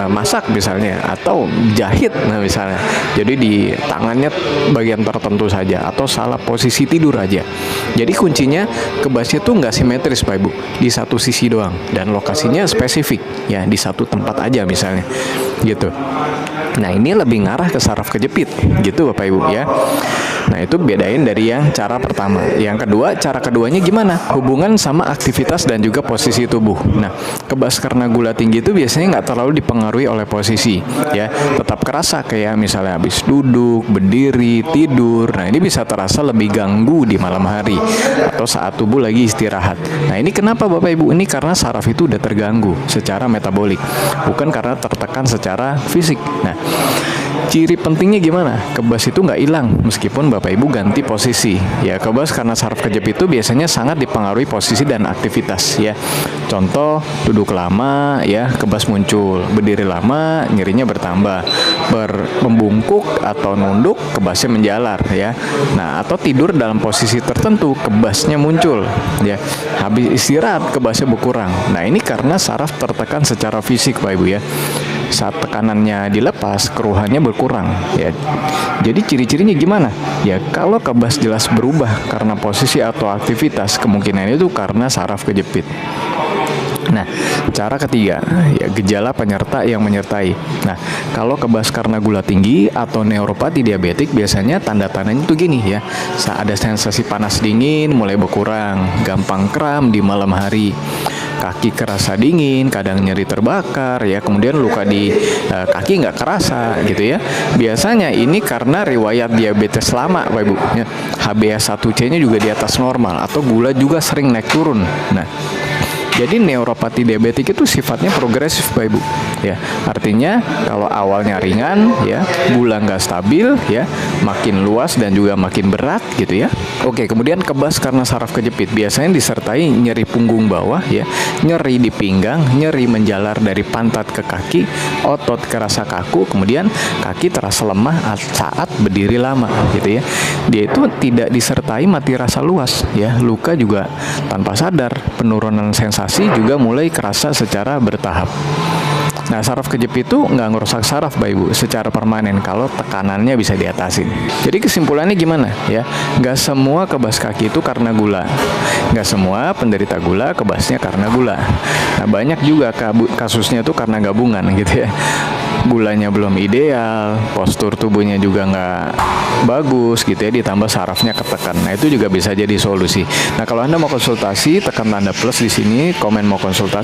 masak misalnya, atau jahit misalnya, jadi di tangannya bagian tertentu saja, atau salah posisi tidur aja. Jadi kuncinya kebasnya tuh nggak simetris Pak Ibu, di satu sisi doang, dan lokasinya spesifik ya, di satu tempat aja misalnya gitu. Nah ini lebih ngarah ke saraf kejepit gitu Bapak Ibu ya. Nah itu bedain dari yang cara pertama. Yang kedua, cara keduanya gimana? Hubungan sama aktivitas dan juga posisi tubuh. Nah, kebas karena gula tinggi itu biasanya nggak terlalu dipengaruhi oleh posisi, ya. Tetap kerasa kayak misalnya habis duduk, berdiri, tidur. Nah ini bisa terasa lebih ganggu di malam hari atau saat tubuh lagi istirahat. Nah ini kenapa Bapak Ibu? Ini karena saraf itu udah terganggu secara metabolik, bukan karena tertekan secara fisik. Nah, ciri pentingnya gimana? Kebas itu nggak hilang meskipun Bapak Ibu ganti posisi. Ya, kebas karena saraf kejepit itu biasanya sangat dipengaruhi posisi dan aktivitas ya. Contoh, duduk lama ya, kebas muncul. Berdiri lama, nyerinya bertambah. Membungkuk atau nunduk, kebasnya menjalar ya. Nah, atau tidur dalam posisi tertentu, kebasnya muncul ya. Habis istirahat, kebasnya berkurang. Nah, ini karena saraf tertekan secara fisik Pak Ibu ya. Saat tekanannya dilepas, keruhannya berkurang ya. Jadi ciri-cirinya gimana? Ya kalau kebas jelas berubah karena posisi atau aktivitas, kemungkinan itu karena saraf kejepit. Nah, cara ketiga, ya gejala penyerta yang menyertai. Nah, kalau kebas karena gula tinggi atau neuropati diabetik, biasanya tanda-tandanya tuh gini ya. Saat ada sensasi panas dingin mulai berkurang, gampang kram di malam hari, kaki kerasa dingin, kadang nyeri terbakar ya, kemudian luka di kaki nggak kerasa gitu ya. Biasanya ini karena riwayat diabetes lama Pak Ibu ya. HbA1c-nya juga di atas normal, atau gula juga sering naik turun. Nah, jadi neuropati diabetik itu sifatnya progresif Pak Ibu ya. Artinya kalau awalnya ringan ya, gula nggak stabil ya, makin luas dan juga makin berat gitu ya. Oke, kemudian kebas karena saraf kejepit biasanya disertai nyeri punggung bawah ya, nyeri di pinggang, nyeri menjalar dari pantat ke kaki, otot kerasa kaku, kemudian kaki terasa lemah saat berdiri lama gitu ya. Dia itu tidak disertai mati rasa luas ya, luka juga tanpa sadar, penurunan sensasi juga mulai kerasa secara bertahap. Nah, saraf kejepit itu nggak ngerusak saraf Bapak Ibu secara permanen kalau tekanannya bisa diatasin. Jadi kesimpulannya gimana ya? Nggak semua kebas kaki itu karena gula. Nggak semua penderita gula kebasnya karena gula. Nah, banyak juga kasusnya itu karena gabungan gitu ya. Gulanya belum ideal, postur tubuhnya juga nggak bagus gitu ya, ditambah sarafnya ketekan. Nah, itu juga bisa jadi solusi. Nah, kalau Anda mau konsultasi, tekan tanda plus di sini, komen mau konsultasi.